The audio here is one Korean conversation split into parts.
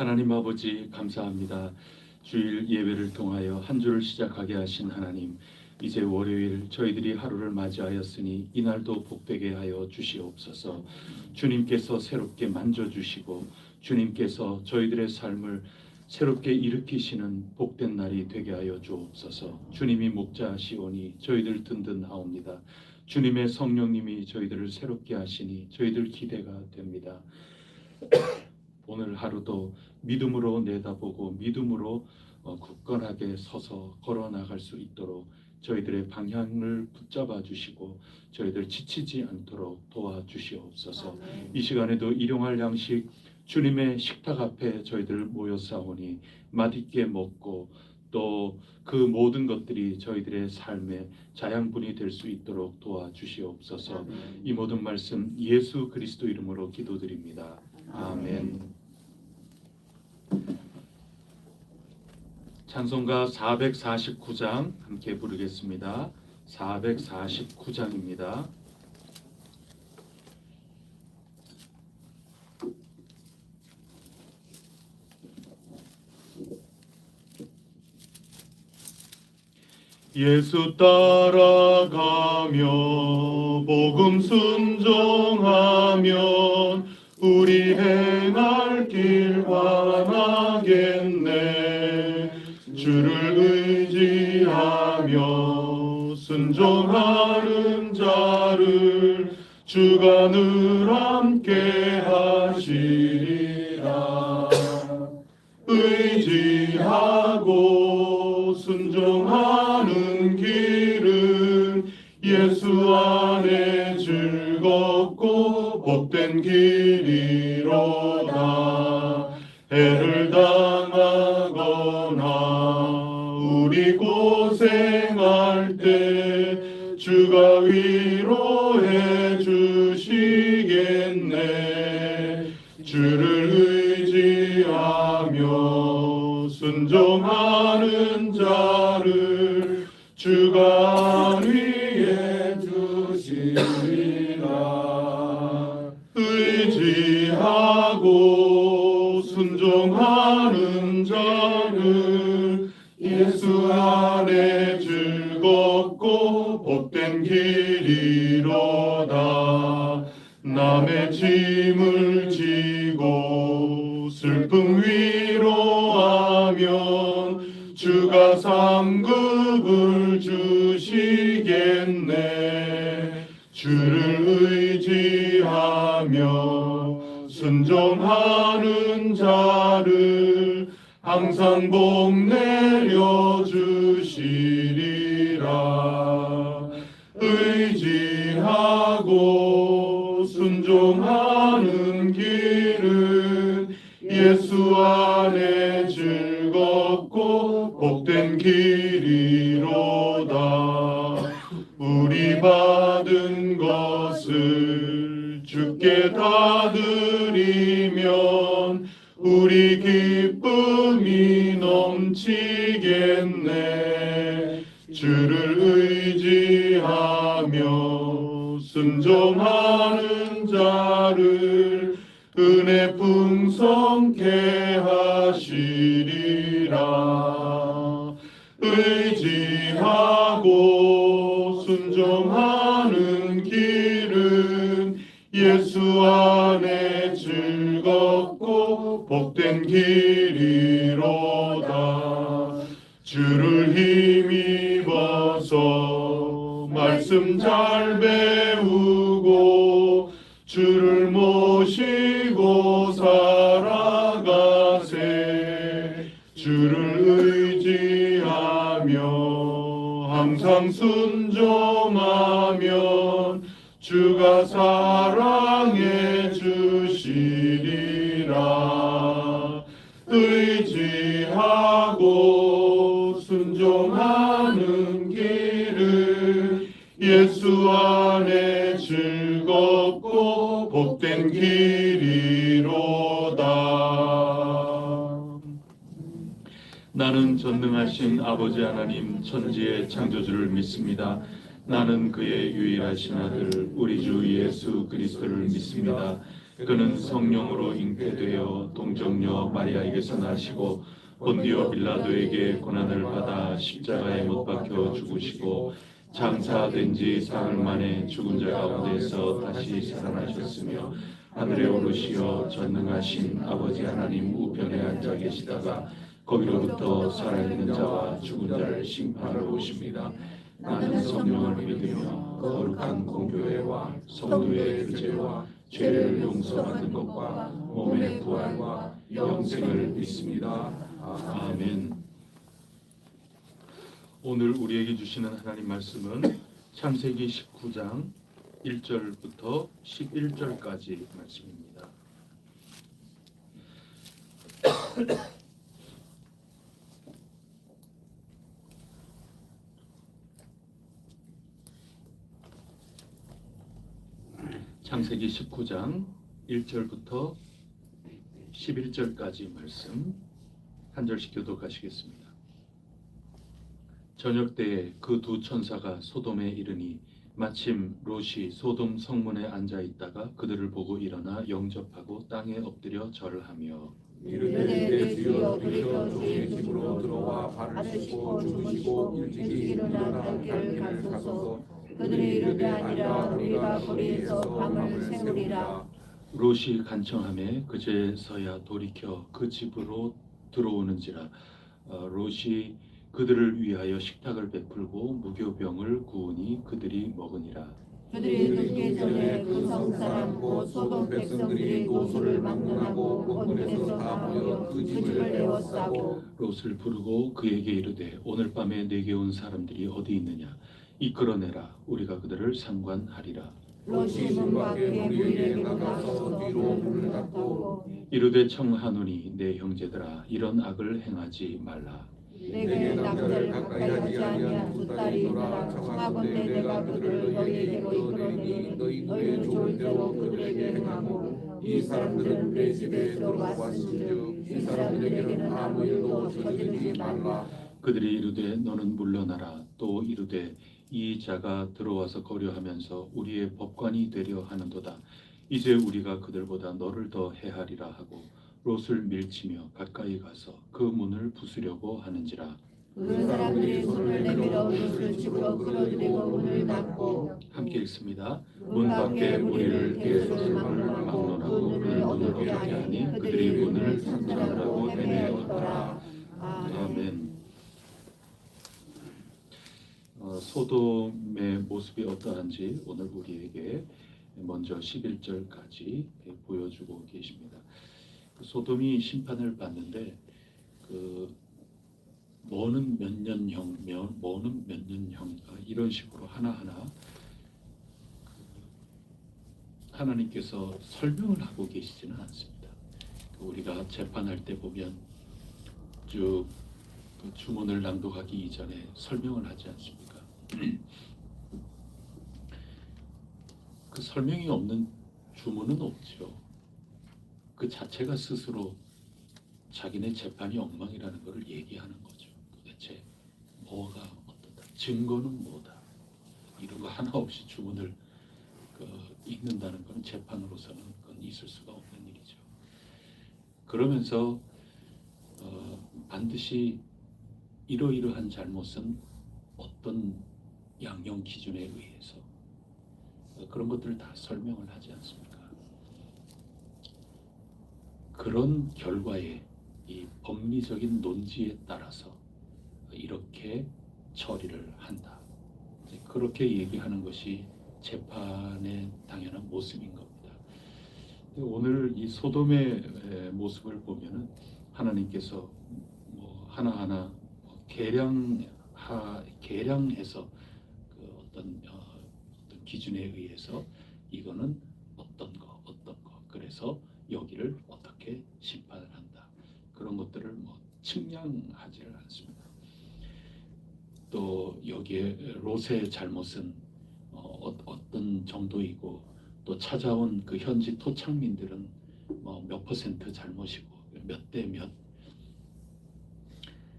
하나님 아버지 감사합니다. 주일 예배를 통하여 한 주를 시작하게 하신 하나님, 이제 월요일 저희들이 하루를 맞이하였으니 이날도 복되게 하여 주시옵소서. 주님께서 새롭게 만져주시고 주님께서 저희들의 삶을 새롭게 일으키시는 복된 날이 되게 하여 주옵소서. 주님이 목자시오니 저희들 든든하옵니다. 주님의 성령님이 저희들을 새롭게 하시니 저희들 기대가 됩니다. 오늘 하루도 믿음으로 내다보고 믿음으로 굳건하게 서서 걸어나갈 수 있도록 저희들의 방향을 붙잡아 주시고 저희들 지치지 않도록 도와주시옵소서. 이 시간에도 일용할 양식 주님의 식탁 앞에 저희들 모여싸우니 맛있게 먹고 또 그 모든 것들이 저희들의 삶의 자양분이 될 수 있도록 도와주시옵소서. 이 모든 말씀 예수 그리스도 이름으로 기도드립니다. 아멘. 찬송가 449장 함께 부르겠습니다. 449장입니다. 예수 따라가며 복음 순종하면 우리 행할 길 환하겠네. 주를 의지하며 순종하는 자를 주가 늘 함께 하시리라. 의지하고 순종하는 길은 예수 안에 즐겁고 복된 길이로다. 해를 당하거나 우리 고생할 때 주가 위로해 주시겠네. 주를 의지하며 순종하는 자를 주가 위해 주시리라. 의지하고 순종하는 자는 예수 안에 즐겁고 복된 길이로다. 남의 짐을 지고 슬픔 위로하면 주가 상급을 주시겠네. 주를 의지하며 순종하는 자를 항상 복 내려 주시리라. 의지하고 순종하는 길은 예수 안에 즐겁고 복된 길이로다. 우리 받은 것을 주께 다 드리면 우리 기쁨이 넘치겠네. 주를 의지하며 순종하는 자를 은혜 풍성케 하시리라. 의지하고 순종하는 길은 예수 안에 즐겁고 복된 길이로다. 주를 힘입어서 말씀 잘 배우고 주를 모시고 살아가세. 주를 의지하며 항상 순종하면 주가 사랑해 주시리라. 의지하고 순종하는 길은 예수 안에 즐겁고 복된 길이로다. 나는 전능하신 아버지 하나님 천지의 창조주를 믿습니다. 나는 그의 유일하신 아들 우리 주 예수 그리스도를 믿습니다. 그는 성령으로 잉태되어 동정녀 마리아에게서 나시고 본디오 빌라도에게 고난을 받아 십자가에 못 박혀 죽으시고 장사된 지 사흘 만에 죽은 자 가운데서 다시 살아나셨으며 하늘에 오르시어 전능하신 아버지 하나님 우편에 앉아 계시다가 거기로부터 살아있는 자와 죽은 자를 심판하러 오십니다. 나는 성령을 믿으며 거룩한 공교회와 성도의 교제와 죄를 용서받는 것과 몸의 부활과 영생을 믿습니다. 아멘. 오늘 우리에게 주시는 하나님 말씀은 창세기 19장 1절부터 11절까지 말씀입니다. 창세기 19장 1절부터 11절까지 말씀 한 절씩 교독하시겠습니다. 저녁 때에 그 두 천사가 소돔에 이르니 마침 롯이 소돔 성문에 앉아 있다가 그들을 보고 일어나 영접하고 땅에 엎드려 절하며 이르되 내 주여 돌이켜 주의 집으로 들어와 발을 씻고 주무시고 일찍이 일어나 갈 길을 가소서. 그들이 이르되 아니라 우리가 거리에서 밤을 새우리라. 롯이 간청하매 그제서야 돌이켜 그 집으로 들어오는지라. 롯이 그들을 위하여 식탁을 베풀고 무교병을 구우니 그들이 먹으니라. 그들이 늦기 전에 그 성사람 곧 소돔 백성들이 고소를 막론하고 온 곳에서 다 모여 그 집을 에워싸고 롯을 부르고 그에게 이르되 오늘 밤에 내게 온 사람들이 어디 있느냐 이끌어내라 우리가 그들을 상관하리라. 롯이 문 밖에 무리에게 나가서 뒤로 문을 닫고 이르되 청하노니 내 형제들아 이런 악을 행하지 말라. 내게 남자를 가까이 하지 아니한 두 딸이 있노라. 청하건대 내가 그들을 너희에게로 이끌어내니 너희의 좋은 대로 그들에게 행하고 이 사람들은 내 집에 들어왔은즉 이 사람들에게는 아무 일도 저지르지 말라. 그들이 이르되 너는 물러나라. 또 이르되 이 자가 들어와서 거류하면서 우리의 법관이 되려 하는도다. 이제 우리가 그들보다 너를 더 해하리라 하고 롯을 밀치며 가까이 가서 그 문을 부수려고 하는지라. 그 사람들이 손을 내밀어 롯을 집으로 끌어들이고 문을 닫고 함께 읽습니다. 문 밖에 무리를 계속 막론하고 문을 어둡게 하니 그들이 문을 상전하라고 헤매었더라. 아멘. 소돔의 모습이 어떠한지 오늘 우리에게 먼저 11절까지 보여주고 계십니다. 소돔이 심판을 받는데 뭐는 몇 년형, 뭐는 몇 년형 이런 식으로 하나하나 하나님께서 설명을 하고 계시지는 않습니다. 우리가 재판할 때 보면 쭉 주문을 낭독하기 이전에 설명을 하지 않습니까? 그 설명이 없는 주문은 없죠. 그 자체가 스스로 자기네 재판이 엉망이라는 것을 얘기하는 거죠. 도대체 뭐가 어떻다, 증거는 뭐다, 이런 거 하나 없이 주문을 읽는다는 것은 재판으로서는 그건 있을 수가 없는 일이죠. 그러면서 반드시 이러이러한 잘못은 어떤 양형 기준에 의해서 그런 것들을 다 설명을 하지 않습니까? 그런 결과에 이 법리적인 논지에 따라서 이렇게 처리를 한다. 그렇게 얘기하는 것이 재판의 당연한 모습인 겁니다. 오늘 이 소돔의 모습을 보면은 하나님께서 하나하나 계량해서 어떤 기준에 의해서 이거는 어떤 거 그래서 여기를 어떻게 심판을 한다. 그런 것들을 측량하지를 않습니다. 또 여기에 롯의 잘못은 어떤 정도이고 또 찾아온 그 현지 토착민들은 몇 퍼센트 잘못이고 몇 대 몇,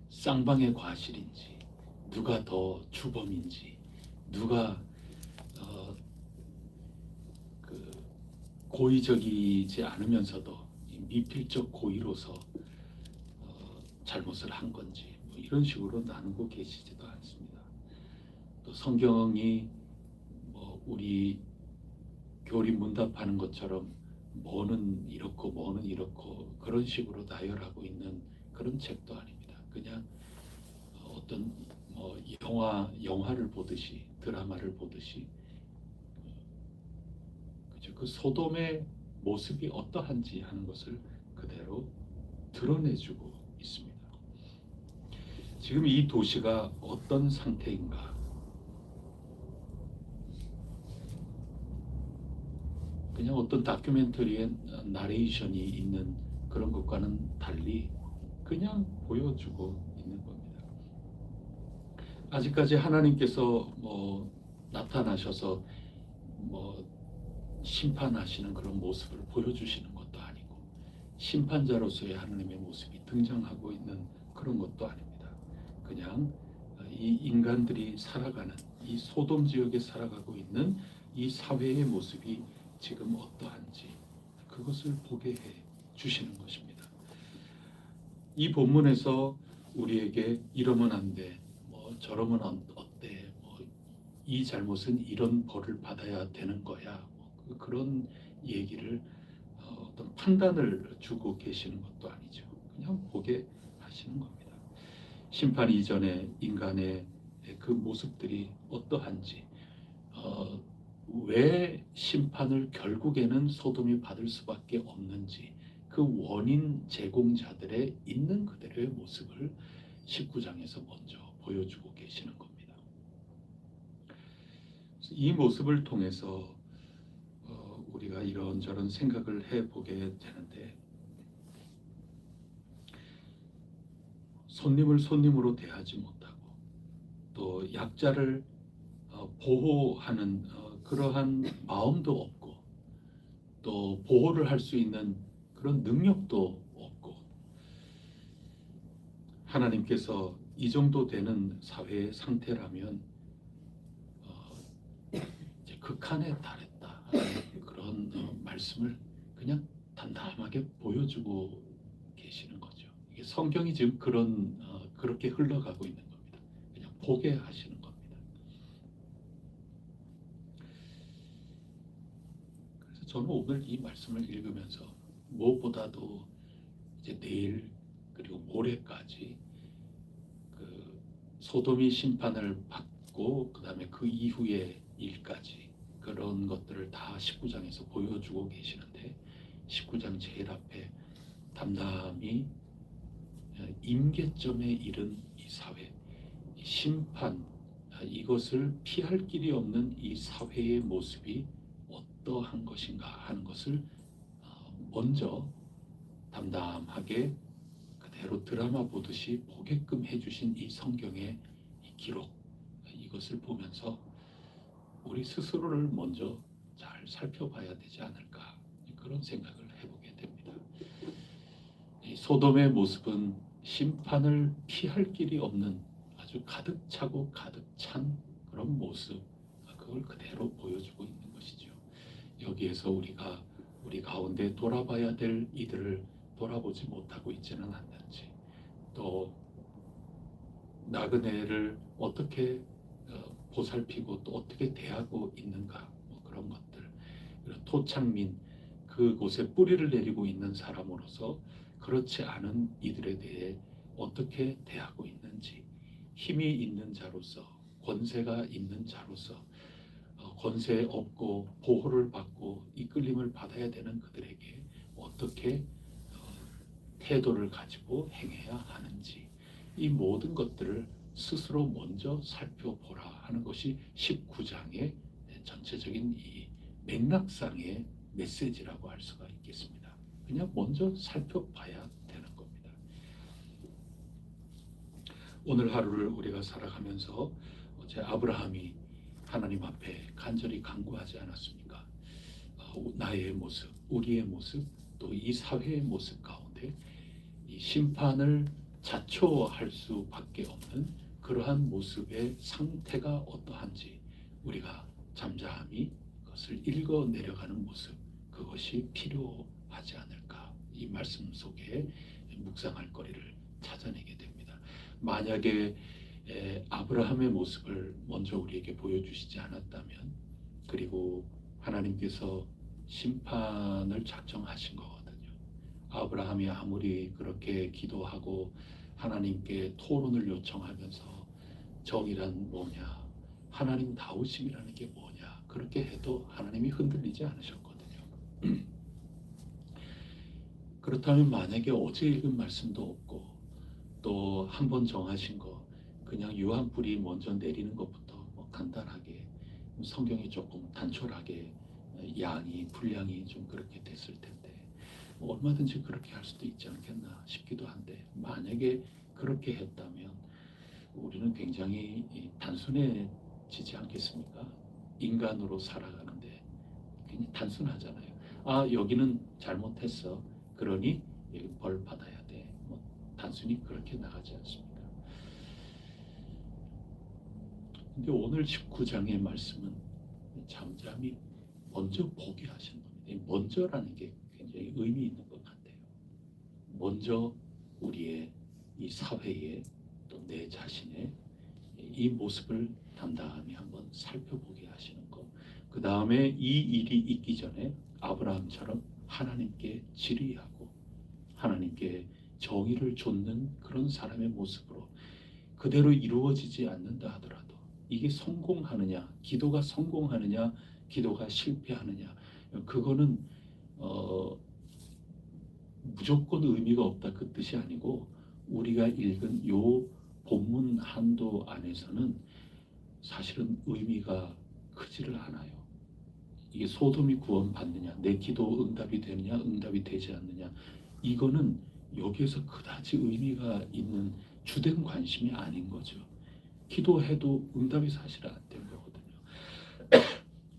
쌍방의 과실인지 누가 더 주범인지 누가 그 고의적이지 않으면서도 이 미필적 고의로서 잘못을 한 건지 뭐 이런 식으로 나누고 계시지도 않습니다. 또 성경이 뭐 우리 교리 문답하는 것처럼 뭐는 이렇고 뭐는 이렇고 그런 식으로 나열하고 있는 그런 책도 아닙니다. 그냥 어떤 뭐 영화를 보듯이 드라마를 보듯이 그죠? 그 소돔의 모습이 어떠한지 하는 것을 그대로 드러내주고 있습니다. 지금 이 도시가 어떤 상태인가? 그냥 어떤 다큐멘터리의 나레이션이 있는 그런 것과는 달리 그냥 보여주고 있는 겁니다. 아직까지 하나님께서 뭐 나타나셔서 뭐 심판하시는 그런 모습을 보여주시는 것도 아니고 심판자로서의 하나님의 모습이 등장하고 있는 그런 것도 아닙니다. 그냥 이 인간들이 살아가는 이 소돔 지역에 살아가고 있는 이 사회의 모습이 지금 어떠한지 그것을 보게 해 주시는 것입니다. 이 본문에서 우리에게 이러면 안 돼, 뭐 저러면 어때, 뭐 이 잘못은 이런 벌을 받아야 되는 거야, 뭐 그런 얘기를 어떤 판단을 주고 계시는 것도 아니죠. 그냥 보게 하시는 겁니다. 심판 이전에 인간의 그 모습들이 어떠한지, 왜 심판을 결국에는 소돔이 받을 수밖에 없는지 그 원인 제공자들의 있는 그대로의 모습을 19장에서 먼저 보여주고 계시는 겁니다. 이 모습을 통해서 우리가 이런저런 생각을 해보게 되는데, 손님을 손님으로 대하지 못하고 또 약자를 보호하는 그러한 마음도 없고 또 보호를 할 수 있는 그런 능력도 없고, 하나님께서 이 정도 되는 사회의 상태라면 이제 극한에 달했다 하는 그런 말씀을 그냥 담담하게 보여주고 계시는 거죠. 이게 성경이 지금 그렇게 흘러가고 있는 겁니다. 그냥 보게 하시는 겁니다. 그래서 저는 오늘 이 말씀을 읽으면서 무엇보다도 이제 내일 그리고 모레까지 그 소돔이 심판을 받고 그 다음에 그 이후의 일까지 그런 것들을 다 19장에서 보여주고 계시는데, 19장 제일 앞에 담담히 임계점에 이른 이 사회, 심판, 이것을 피할 길이 없는 이 사회의 모습이 어떠한 것인가 하는 것을 먼저 담담하게 그대로 드라마 보듯이 보게끔 해주신 이 성경의 이 기록, 이것을 보면서 우리 스스로를 먼저 잘 살펴봐야 되지 않을까, 그런 생각을 해보게 됩니다. 이 소돔의 모습은 심판을 피할 길이 없는 아주 가득 차고 가득 찬 그런 모습, 그걸 그대로 보여주고 있는 것이죠. 여기에서 우리가 우리 가운데 돌아봐야 될 이들을 돌아보지 못하고 있지는 않는지, 또 나그네를 어떻게 보살피고 또 어떻게 대하고 있는가, 뭐 그런 것들, 그리고 토착민, 그곳에 뿌리를 내리고 있는 사람으로서 그렇지 않은 이들에 대해 어떻게 대하고 있는지, 힘이 있는 자로서, 권세가 있는 자로서 권세 없고 보호를 받고 이끌림을 받아야 되는 그들에게 어떻게 태도를 가지고 행해야 하는지, 이 모든 것들을 스스로 먼저 살펴보라 하는 것이 19장의 전체적인 이 맥락상의 메시지라고 할 수가 있겠습니다. 그냥 먼저 살펴봐야 되는 겁니다. 오늘 하루를 우리가 살아가면서 어제 아브라함이 하나님 앞에 간절히 간구하지 않았습니까? 나의 모습, 우리의 모습, 또 이 사회의 모습 가운데 이 심판을 자초할 수밖에 없는 그러한 모습의 상태가 어떠한지, 우리가 잠잠히 그것을 읽어 내려가는 모습, 그것이 필요하지 않을까. 이 말씀 속에 묵상할 거리를 찾아내게 됩니다. 만약에 아브라함의 모습을 먼저 우리에게 보여주시지 않았다면, 그리고 하나님께서 심판을 작정하신 거거든요. 아브라함이 아무리 그렇게 기도하고 하나님께 토론을 요청하면서 정의란 뭐냐, 하나님다우심이라는 게 뭐냐, 그렇게 해도 하나님이 흔들리지 않으셨거든요. 그렇다면 만약에 어제 읽은 말씀도 없고 또 한 번 정하신 거 그냥 유한불이 먼저 내리는 것부터 뭐 간단하게 성경이 조금 단촐하게 양이 분량이 좀 그렇게 됐을 텐데 뭐 얼마든지 그렇게 할 수도 있지 않겠나 싶기도 한데, 만약에 그렇게 했다면 우리는 굉장히 단순해지지 않겠습니까? 인간으로 살아가는데 굉장히 단순하잖아요. 아, 여기는 잘못했어, 그러니 여기 벌 받아야 돼. 뭐 단순히 그렇게 나가지 않습니까? 근데 오늘 19장의 말씀은 잠잠히 먼저 보게 하시는 겁니다. 먼저라는 게 굉장히 의미 있는 것 같아요. 먼저 우리의 이 사회에 또 내 자신의 이 모습을 담담히 한번 살펴보게 하시는 것. 그 다음에 이 일이 있기 전에 아브라함처럼 하나님께 질의하고 하나님께 정의를 좇는 그런 사람의 모습으로 그대로 이루어지지 않는다 하더라도 이게 성공하느냐, 기도가 성공하느냐, 기도가 실패하느냐, 그거는 무조건 의미가 없다 그 뜻이 아니고, 우리가 읽은 요 본문 한도 안에서는 사실은 의미가 크지를 않아요. 이게 소돔이 구원받느냐, 내 기도 응답이 되느냐, 응답이 되지 않느냐, 이거는 여기에서 그다지 의미가 있는 주된 관심이 아닌 거죠. 기도해도 응답이 사실 안 된 거거든요.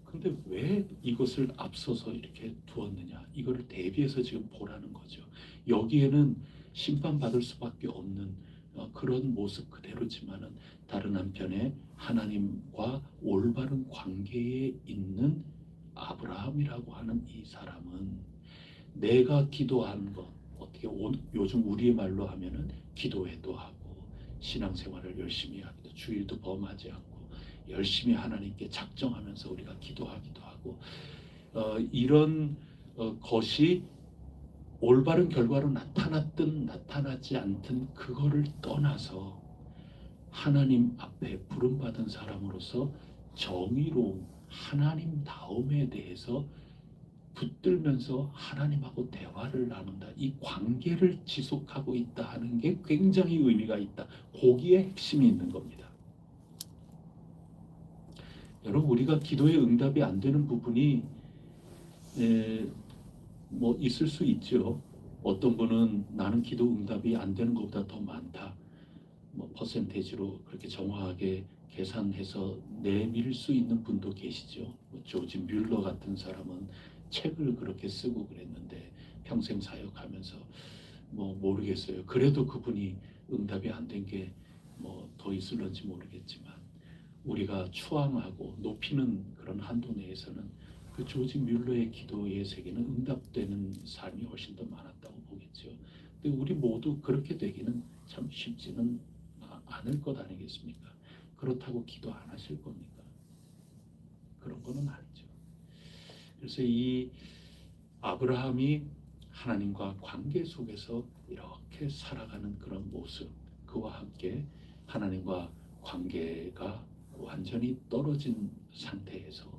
근데 왜 이것을 앞서서 이렇게 두었느냐, 이거를 대비해서 지금 보라는 거죠. 여기에는 심판받을 수밖에 없는 그런 모습 그대로지만은 다른 한편에 하나님과 올바른 관계에 있는 아브라함이라고 하는 이 사람은 내가 기도하는 것, 어떻게 요즘 우리의 말로 하면은 기도회도 하고 신앙생활을 열심히 하기도, 주일도 범하지 않고 열심히 하나님께 작정하면서 우리가 기도하기도 하고 이런 것이 올바른 결과로 나타났든 나타나지 않든 그거를 떠나서 하나님 앞에 부름받은 사람으로서 정의로운 하나님다움에 대해서 붙들면서 하나님하고 대화를 나눈다, 이 관계를 지속하고 있다 하는 게 굉장히 의미가 있다. 거기에 핵심이 있는 겁니다. 여러분, 우리가 기도의 응답이 안 되는 부분이 뭐 있을 수 있죠. 어떤 분은 나는 기도 응답이 안 되는 것보다 더 많다, 뭐 퍼센테이지로 그렇게 정확하게 계산해서 내밀 수 있는 분도 계시죠. 뭐 조지 뮬러 같은 사람은 책을 그렇게 쓰고 그랬는데 평생 사역하면서 뭐 모르겠어요. 그래도 그분이 응답이 안 된 게 뭐 더 있을런지 모르겠지만, 우리가 추앙하고 높이는 그런 한도 내에서는 그 조지 뮬러의 기도의 세계는 응답되는 삶이 훨씬 더 많았다고 보겠죠. 근데 우리 모두 그렇게 되기는 참 쉽지는 않을 것 아니겠습니까? 그렇다고 기도 안 하실 겁니까? 그런 거는 아니죠. 그래서 이 아브라함이 하나님과 관계 속에서 이렇게 살아가는 그런 모습, 그와 함께 하나님과 관계가 완전히 떨어진 상태에서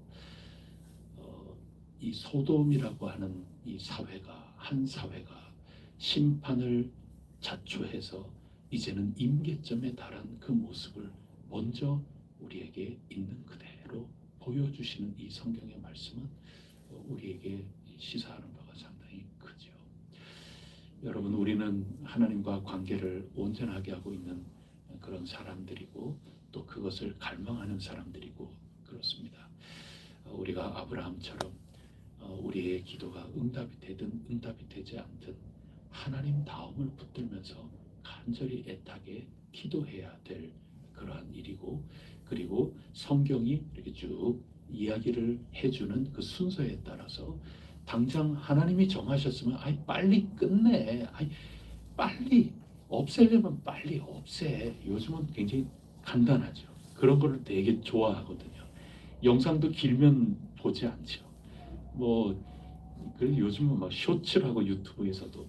이 소돔이라고 하는 이 사회가, 한 사회가 심판을 자초해서 이제는 임계점에 달한 그 모습을 먼저 우리에게 있는 그대로 보여주시는 이 성경의 말씀은 우리에게 시사하는 바가 상당히 크죠. 여러분, 우리는 하나님과 관계를 온전하게 하고 있는 그런 사람들이고 또 그것을 갈망하는 사람들이고 그렇습니다. 우리가 아브라함처럼 우리의 기도가 응답이 되든 응답이 되지 않든 하나님 다음을 붙들면서 간절히 애타게 기도해야 될 그러한 일이고, 그리고 성경이 이렇게 쭉 이야기를 해주는 그 순서에 따라서 당장 하나님이 정하셨으면 아이 빨리 끝내, 아이 빨리 없애려면 빨리 없애. 요즘은 굉장히 간단하죠. 그런 거를 되게 좋아하거든요. 영상도 길면 보지 않죠. 뭐 그래서 요즘은 막 쇼츠라고 유튜브에서도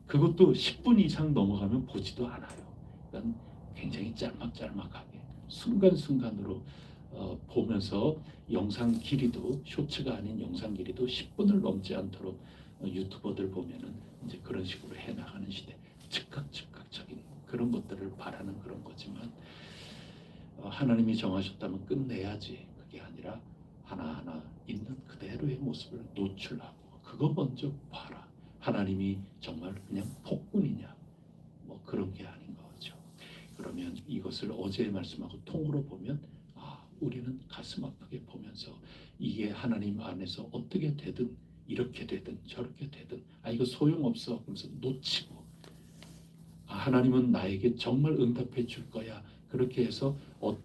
그것도 10분 이상 넘어가면 보지도 않아요. 그러니까 굉장히 짤막짤막하게 순간순간으로 보면서 영상 길이도 쇼츠가 아닌 영상 길이도 10분을 넘지 않도록 유튜버들 보면은 이제 그런 식으로 해나가는 시대. 즉각적인 그런 것들을 바라는 그런 거지만 하나님이 정하셨다면 끝내야지. 그게 아니라 하나하나 있는 그대로의 모습을 노출하고 그거 먼저 봐라. 하나님이 정말 그냥 폭군이냐? 뭐 그런 게 아닌 거죠. 그러면 이것을 어제의 말씀하고 통으로 보면 우리는 가슴 아프게 보면서 이게 하나님 안에서 어떻게 되든 이렇게 되든 저렇게 되든 이거 소용없어 그러면서 놓치고 하나님은 나에게 정말 응답해 줄 거야. 그렇게 해서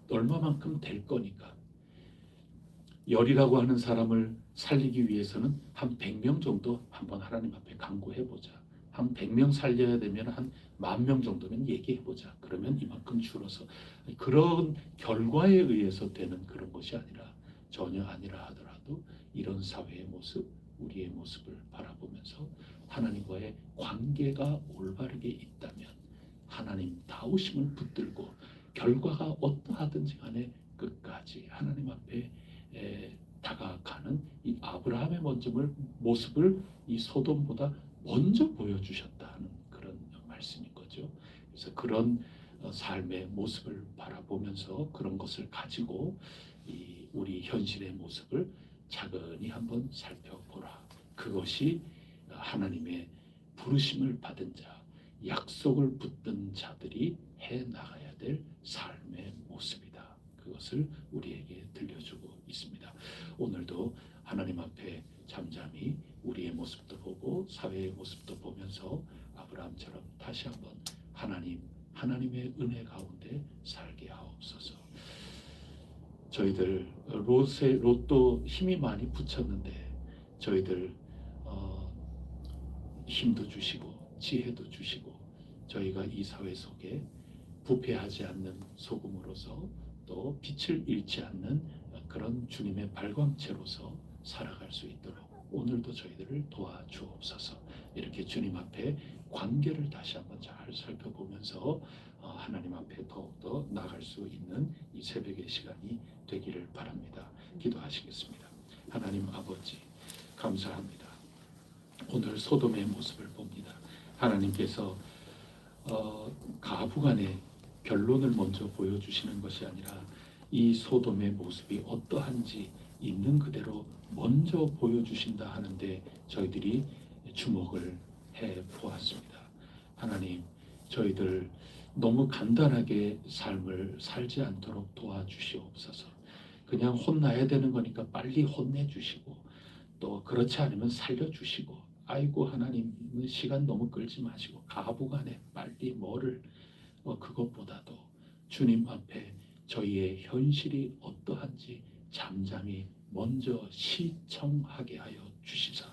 얼마만큼 될 거니까. 열이라고 하는 사람을 살리기 위해서는 한 100명 정도 한번 하나님 앞에 간구해보자. 한 100명 살려야 되면 한 10,000명 정도면 얘기해보자. 그러면 이만큼 줄어서 그런 결과에 의해서 되는 그런 것이 아니라 전혀 아니라 하더라도 이런 사회의 모습, 우리의 모습을 바라보면서 하나님과의 관계가 올바르게 있다면 하나님 다우심을 붙들고 결과가 어떠하든지 간에 끝까지 하나님 앞에 다가가는 이 아브라함의 모습을 이 소돔보다 먼저 보여주셨다는 그런 말씀인 거죠. 그래서 그런 삶의 모습을 바라보면서 그런 것을 가지고 우리 현실의 모습을 차근히 한번 살펴보라. 그것이 하나님의 부르심을 받은 자, 약속을 붙든 자들이 해 나가야 될 삶의 모습이다. 그것을 우리에게 들려주고 있습니다. 오늘도 하나님 앞에 잠잠히 우리의 모습도 보고 사회의 모습도 보면서 아브라함처럼 다시 한번 하나님의 은혜 가운데 살게 하옵소서. 저희들 로또 힘이 많이 붙였는데 저희들 힘도 주시고 지혜도 주시고 저희가 이 사회 속에 부패하지 않는 소금으로서 또 빛을 잃지 않는 그런 주님의 발광체로서 살아갈 수 있도록 오늘도 저희들을 도와주옵소서. 이렇게 주님 앞에 관계를 다시 한번 잘 살펴보면서 하나님 앞에 더욱더 나갈 수 있는 이 새벽의 시간이 되기를 바랍니다. 기도하시겠습니다. 하나님 아버지 감사합니다. 오늘 소돔의 모습을 봅니다. 하나님께서 가부간의 결론을 먼저 보여주시는 것이 아니라 이 소돔의 모습이 어떠한지 있는 그대로 먼저 보여주신다 하는데 저희들이 주목을 해 보았습니다. 하나님, 저희들 너무 간단하게 삶을 살지 않도록 도와주시옵소서. 그냥 혼나야 되는 거니까 빨리 혼내주시고 또 그렇지 않으면 살려주시고 아이고 하나님은 시간 너무 끌지 마시고 가부간에 빨리 뭐를 그것보다도 주님 앞에 저희의 현실이 어떠한지 잠잠히 먼저 시청하게 하여 주시사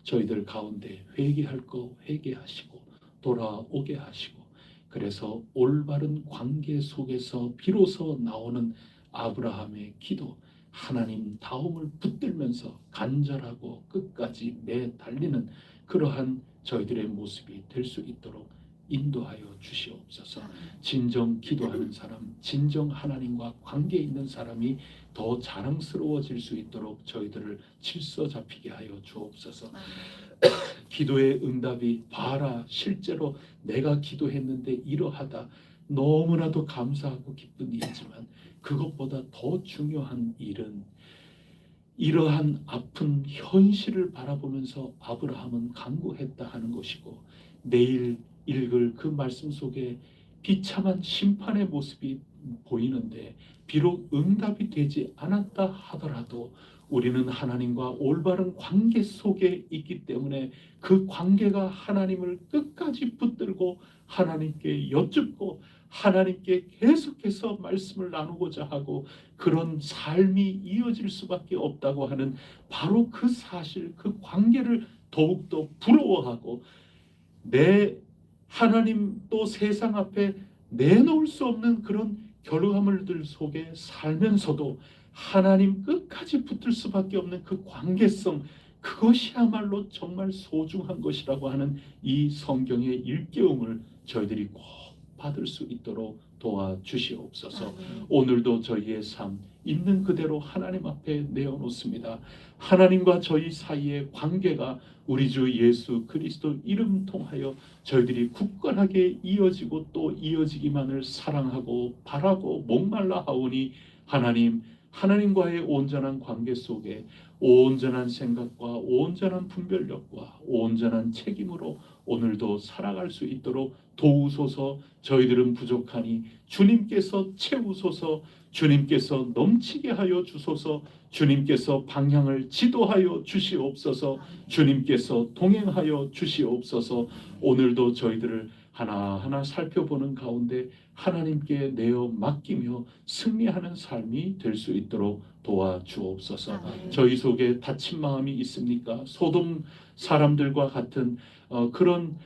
저희들 가운데 회개할 거 회개하시고 돌아오게 하시고 그래서 올바른 관계 속에서 비로소 나오는 아브라함의 기도 하나님 다움을 붙들면서 간절하고 끝까지 매달리는 그러한 저희들의 모습이 될 수 있도록 인도하여 주시옵소서. 진정 기도하는 사람, 진정 하나님과 관계 있는 사람이 더 자랑스러워질 수 있도록 저희들을 질서 잡히게 하여 주옵소서. 기도의 응답이 봐라 실제로 내가 기도했는데 이러하다 너무나도 감사하고 기쁜 일이지만 그것보다 더 중요한 일은 이러한 아픈 현실을 바라보면서 아브라함은 간구했다 하는 것이고 내일 읽을 그 말씀 속에 비참한 심판의 모습이 보이는데 비록 응답이 되지 않았다 하더라도 우리는 하나님과 올바른 관계 속에 있기 때문에 그 관계가 하나님을 끝까지 붙들고 하나님께 여쭙고 하나님께 계속해서 말씀을 나누고자 하고 그런 삶이 이어질 수밖에 없다고 하는 바로 그 사실, 그 관계를 더욱더 부러워하고 내 하나님 또 세상 앞에 내놓을 수 없는 그런 결과물들 속에 살면서도 하나님 끝까지 붙들 수밖에 없는 그 관계성, 그것이야말로 정말 소중한 것이라고 하는 이 성경의 일깨움을 저희들이 꼭 받을 수 있도록 도와주시옵소서. 오늘도 저희의 삶 있는 그대로 하나님 앞에 내어놓습니다. 하나님과 저희 사이의 관계가 우리 주 예수 그리스도 이름 통하여 저희들이 굳건하게 이어지고 또 이어지기만을 사랑하고 바라고 목말라 하오니 하나님과의 온전한 관계 속에 온전한 생각과 온전한 분별력과 온전한 책임으로 오늘도 살아갈 수 있도록 도우소서. 저희들은 부족하니 주님께서 채우소서. 주님께서 넘치게 하여 주소서. 주님께서 방향을 지도하여 주시옵소서. 주님께서 동행하여 주시옵소서. 오늘도 저희들을 하나하나 살펴보는 가운데 하나님께 내어 맡기며 승리하는 삶이 될 수 있도록 도와주옵소서. 저희 속에 다친 마음이 있습니까? 소돔 사람들과 같은 그런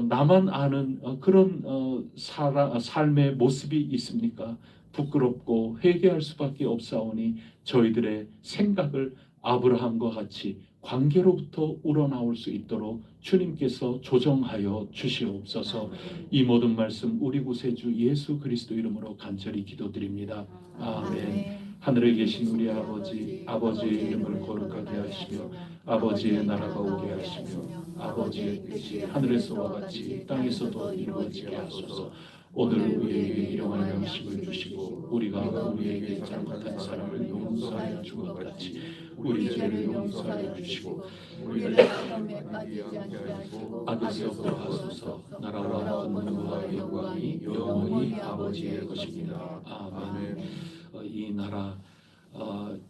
나만 아는 그런 삶의 모습이 있습니까? 부끄럽고 회개할 수밖에 없사오니 저희들의 생각을 아브라함과 같이 관계로부터 우러나올 수 있도록 주님께서 조정하여 주시옵소서. 이 모든 말씀 우리 구세주 예수 그리스도 이름으로 간절히 기도드립니다. 아멘. 하늘에 계신 우리 아버지의 이름을 거룩하게 하시며 아버지의 나라가 오게 하시며 아버지의 뜻이 하늘에서와 같이 땅에서도 이루어지게 하소서. 오늘 우리에게 일용할 양식을 주시고 우리가 우리에게 잘못한 사람을 용서하여 준 것 같이 우리 죄를 용서하여 주시고 우리를 시험에 빠지지 않게 하시고 악에서부터 하소서. 나라와 권능과 영광이 영원히 아버지의 것입니다. 아멘. 이 나라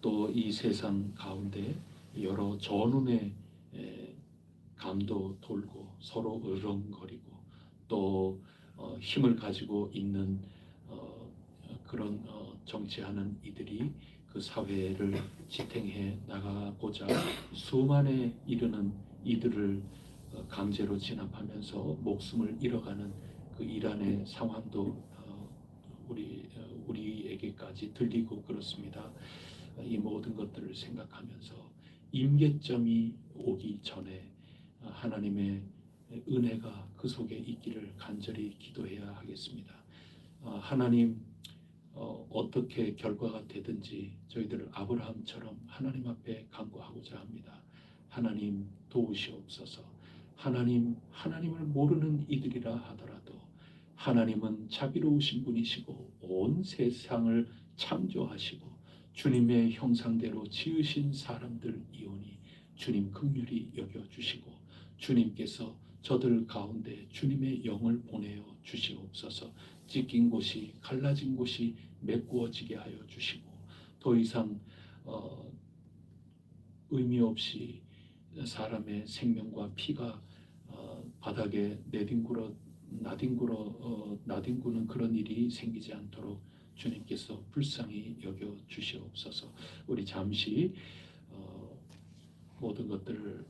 또 이 세상 가운데 여러 전운의 감도 돌고 서로 으렁거리고 또 힘을 가지고 있는 그런 정치하는 이들이 그 사회를 지탱해 나가고자 수만에 이르는 이들을 강제로 진압하면서 목숨을 잃어가는 그 이란의 상황도 우리에게까지 들리고 그렇습니다. 이 모든 것들을 생각하면서 임계점이 오기 전에 하나님의 은혜가 그 속에 있기를 간절히 기도해야 하겠습니다. 하나님 어떻게 결과가 되든지 저희들을 아브라함처럼 하나님 앞에 간구하고자 합니다. 하나님 도우시옵소서. 하나님을 모르는 이들이라 하더라도 하나님은 자비로우신 분이시고 온 세상을 창조하시고 주님의 형상대로 지으신 사람들이오니 주님 긍휼히 여겨주시고 주님께서 저들 가운데 주님의 영을 보내어 주시옵소서. 찢긴 곳이 갈라진 곳이 메꾸어지게 하여 주시고 더 이상 의미 없이 사람의 생명과 피가 바닥에 나뒹구는 그런 일이 생기지 않도록 주님께서 불쌍히 여겨 주시옵소서. 우리 잠시 모든 것들을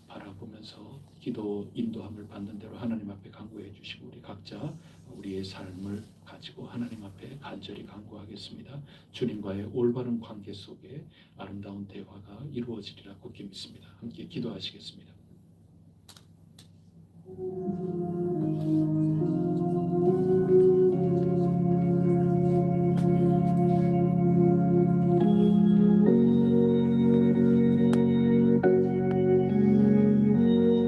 바라보면서 기도 인도함을 받는 대로 하나님 앞에 간구해 주시고 우리 각자 우리의 삶을 가지고 하나님 앞에 간절히 간구하겠습니다. 주님과의 올바른 관계 속에 아름다운 대화가 이루어지리라 굳게 믿습니다. 함께 기도하시겠습니다.